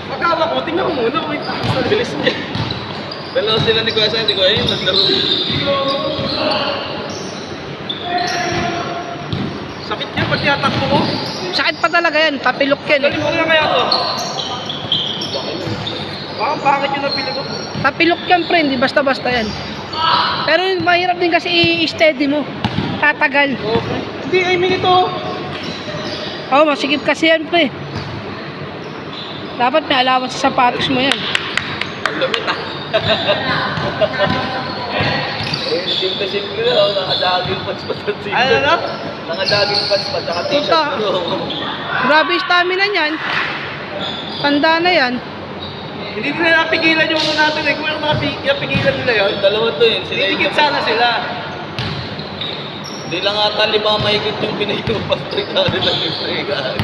Pagkawak mo, tingnan mo muna. Wait, ang bilis niya. Dalawa sila ni Kuya Sen, ni Kuya Hin, naglaro. Sakit yan pag tinatakbo ko. Sakit pa talaga yan, tapilok yan eh. Galing mo na kaya to. Bakit pangit yung napili ko? Tapilok yan pre, hindi basta-basta yan. Pero mahirap din kasi i-steady mo. Tatagal. Okay. Hindi, ay minito. Oo, masikip kasi yan pre. Dapat may allowance sa sapatos mo yan. Ang lamit ah. Eh, simple-simple na, oh. Nakadaging pats-pats at simple. Ano na? Nakadaging pats-pats, tsaka t-shirt Puta. mo. Grabe yung stamina niyan. Tanda na yan. Hindi nila napigilan yung ano natin eh. Kung yung napigilan nila yun, Yung dalawa to yun. didikit sana sila. Hindi lang ata 5 mahigit yung pinayupas. Trikado lang yung trikado.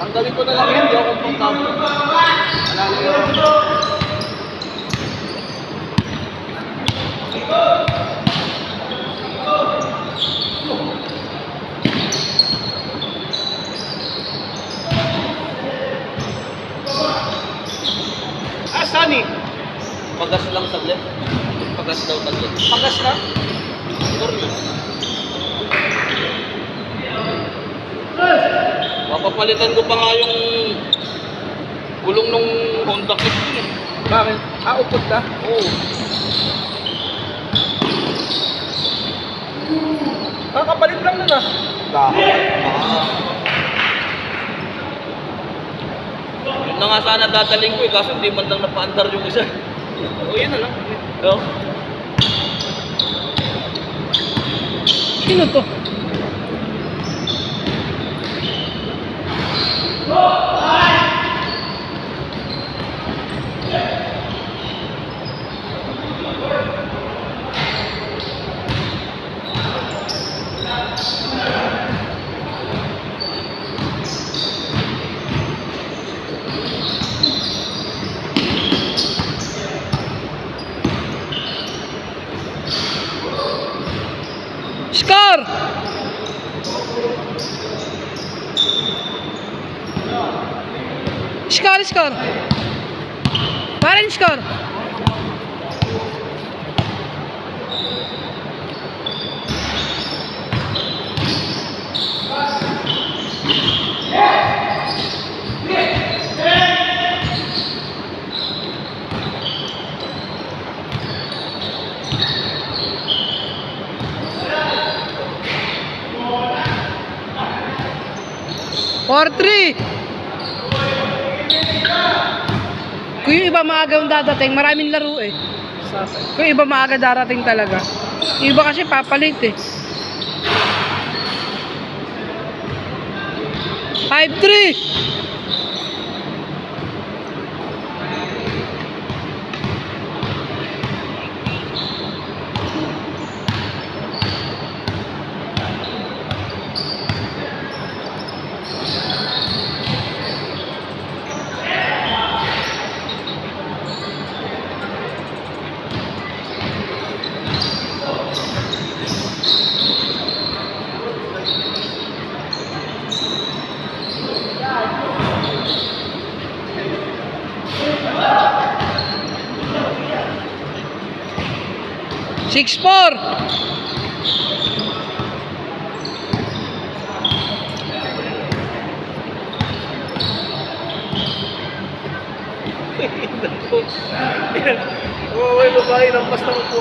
Tanggalin ko na lang yan, di ako komportable. Alala yun. Ah, Sunny. Pagas lang saglit. Pagas daw saglit. Pagas na. Siguro yun. Mapapalitan ko pa nga yung gulong nung Honda Click yun eh. Bakit? Ah, upod na? Oo. Kakapalit lang nun ah. Yun na nga sana dadaling ko eh, kaso hindi man lang napaandar yung isa. O, yan na lang. No? Sino to? Score! Score! Marin score! Or 3. Kung yung iba maaga yung dadating, maraming laro eh. Kung yung iba maaga darating talaga. Yung iba kasi papalit eh. 5-3. Six, 4. Oo, may babae ng pasta mo po.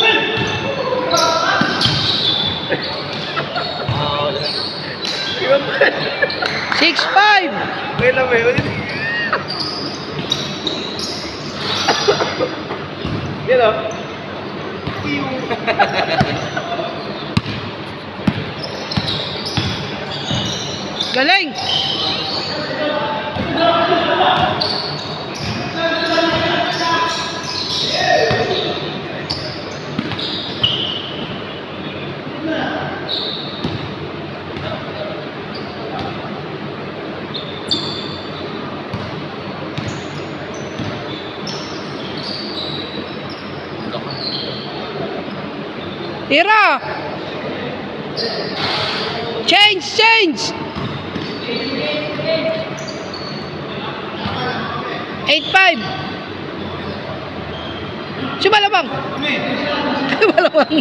Six, 5. Wait lang, may ulit. Yan o. Galing. Ira! Change! Change! 8-5. Si Malamang. Si Malamang.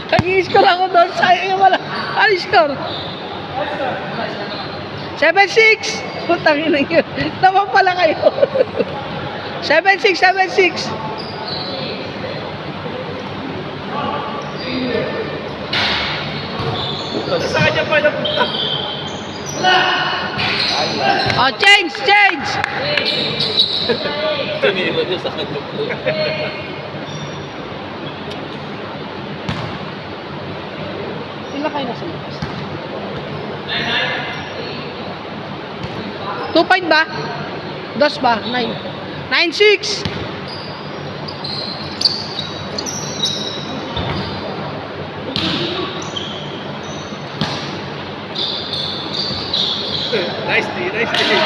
Nag-i-score ako doon. Sayang yung wala. Ano score? 7-6. Putangin na yun. Naman pala kayo. 7-6, 7-6. Sa kanya pa napunta. Oh, change, change. Tinira niya sa kanya po. Ilan kayo nasa labas? 2 ba? 2 ba? 9. 9-6. Nice day, nice day.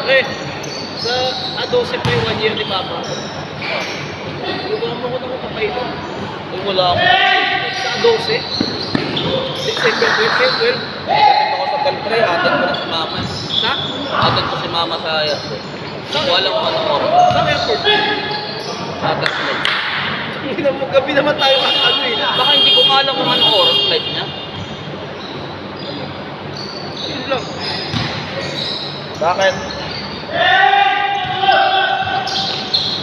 Eh, sa A12 pa yung 1 year ni Papa. Yung mo ko na kapailan. Kung wala ako. Sa A12? December 2012. Atid ako sa Beltray, atid ko na si Mama. Sa? Atid ko si Mama sa airport. Wala ko anong oras. Sa airport. Sa atas flight. Gabi naman tayo ano eh. Baka hindi ko nga alam kung anong oras flight niya. Yun lang. Bakit?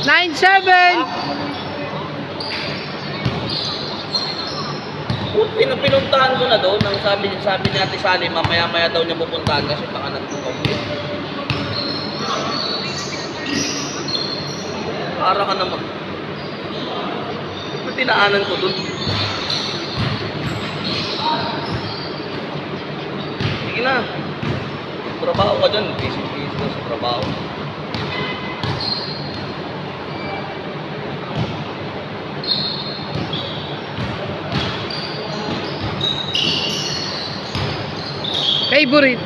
9-7. Pinuntahan ko na doon, nang sabi ni Ate Sally, mamaya-maya daw niya pupuntahan kasi baka nagpo-complete. Para ka naman. Ito tinaanan ko doon. Sige na. Trabaho ka dyan. Busy-busy ka sa trabaho. Favorite.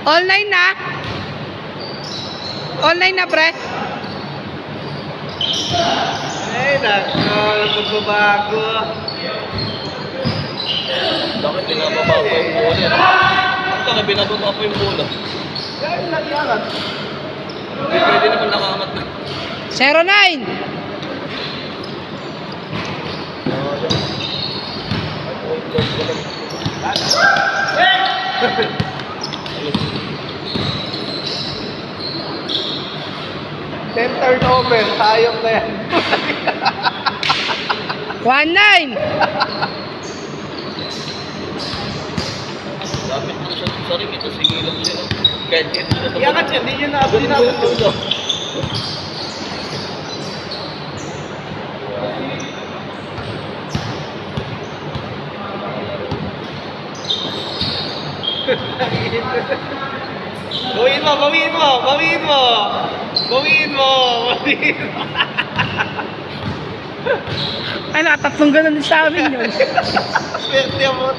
Online na? Online na, pre? Ay, nako, nagbabago. Bakit binababa pa yung bola? Bakit binababa pa yung bola? Kaya lang yan. Hindi pwede naman nakaangat na. 09. Ten turnover, sayang na yan. 1-9. Lapit mo siya sa ring, ito singilang siya. Kahit hindi na ito. Iyangat yan, hindi nyo naabot na. Bawiin mo, bawiin mo, bawiin mo. Bawiin mo, bawiin mo. Ay, nakatatlong ganun din sa amin yun. Swerte mo.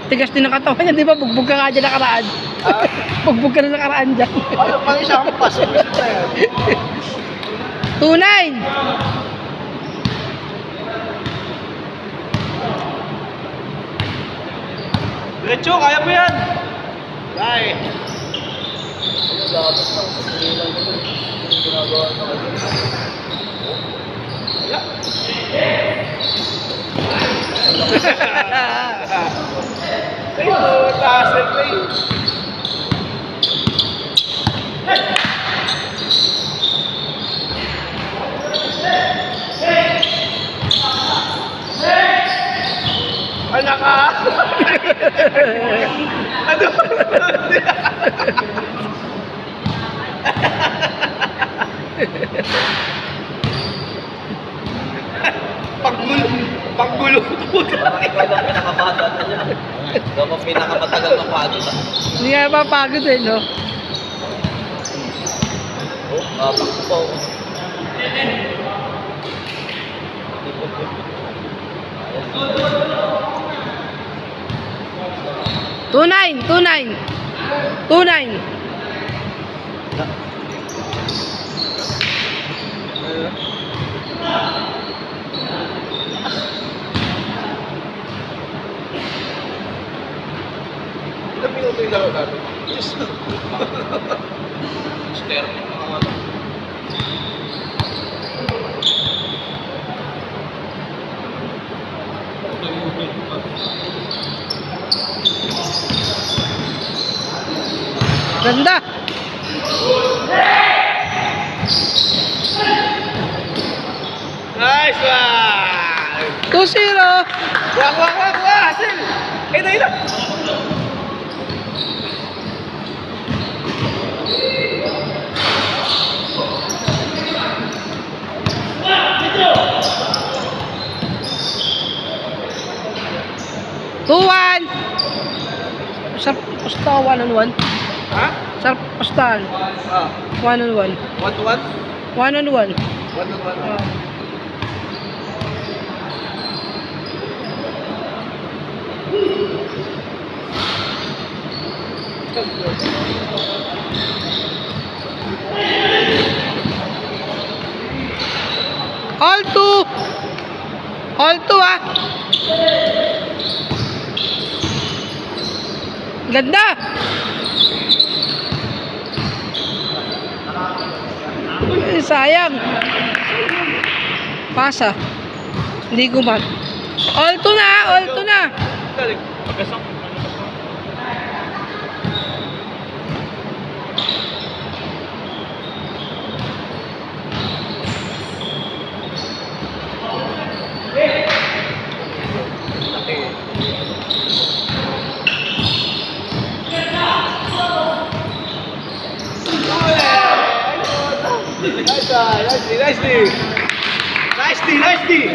Tigas din ang katawan niya, di ba? Bugbog ka nga dyan nakaraan. Ah? Bugbog ka na nakaraan dyan. Ano pang isang pass? Gusto na yan. 2-9. Diretso, kaya mo yan. Bye. Lapit na, singilang ko. Ginagawa na kasi. Ay, taas na play. Ano? Paggulo. Paggulo po. Parang ikaw lang pinakabata na niya. Ikaw ang pinakamatagal ng pagod. Hindi nga mapagod eh, no? Oh, pakpaw. 2-9, 2-9. 2-9. Ilang minuto yung laro natin? Yes. Sterling ng mga ano. Ganda. Nice one! 2-0. Wag! Hasil! Ito! 2-1. Sarap pusta 1-on-1. Ha? Sarap pustahan. Ah. 1-on-1. 1-1? 1-on-1. 1-1. All two. All two ah. Ganda. Sayang. Pasa. Hindi gumat. All two na, all two na. Galing. Pagkasang. Nicely!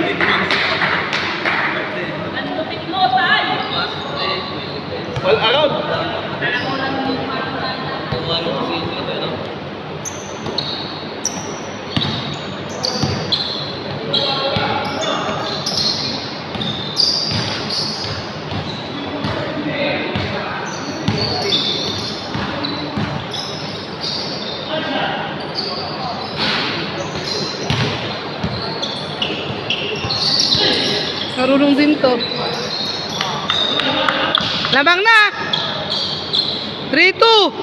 All around. Marunong din to. Labang na. 3-2.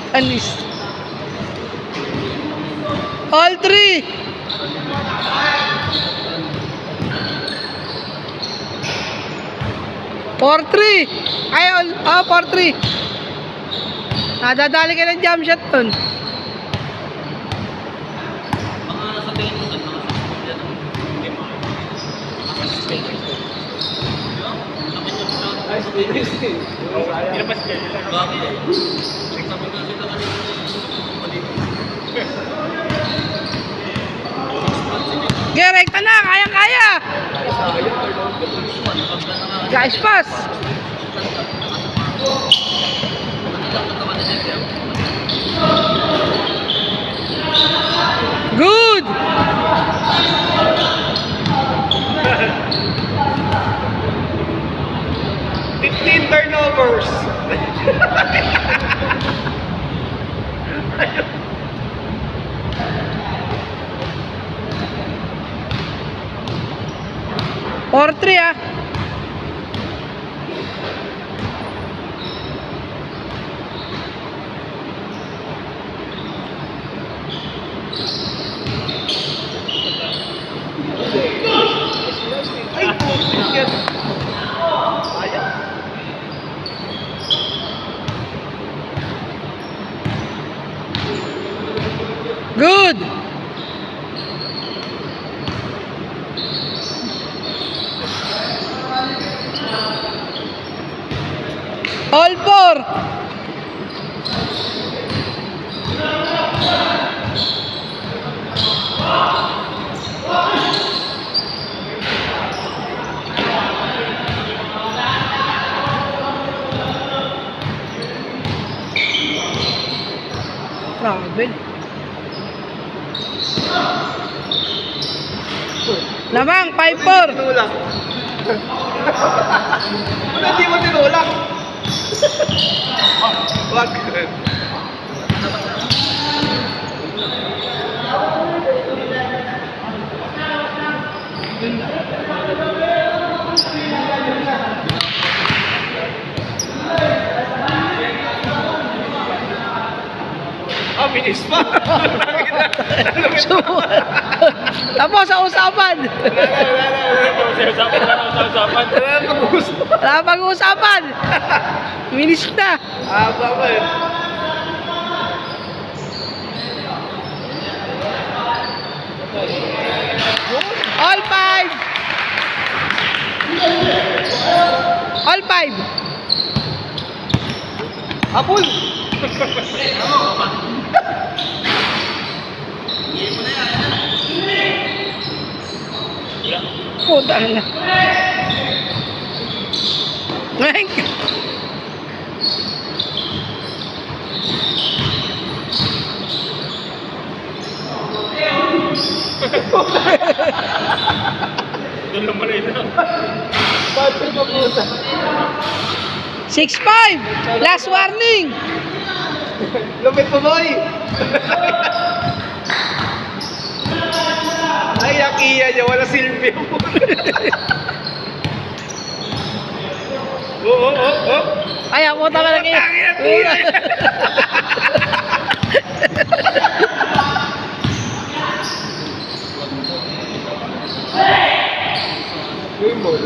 Anis. All three. Four three. Ay, all, 4-3. Nadadali ka ng jump shot dun. Mga nasa tingin mo saan mga susunod yan. Hindi mo. Nicely. Ilabas niya. Bakit? Sabi nga sila kanina. Rekta na, kaya-kaya. Guys, pass. Good. Turnovers. Or 3 ah. Good! All four! Travel. Lamang, 5-4. Tinulak. Ano hindi mo tinulak? Wag. Binis pa. Tapos sa usapan. Wala pag-uusapan. Minis na. Aba ko eh. All 5. All 5. Apul! Puta na. Mike. Doon naman na ito. Paano mo puta? 6-5. Last warning. Lupit mo, boy! Ay, ang iya niya, wala silbi. Oo. Ay, ako tama lang kayo. Game ball.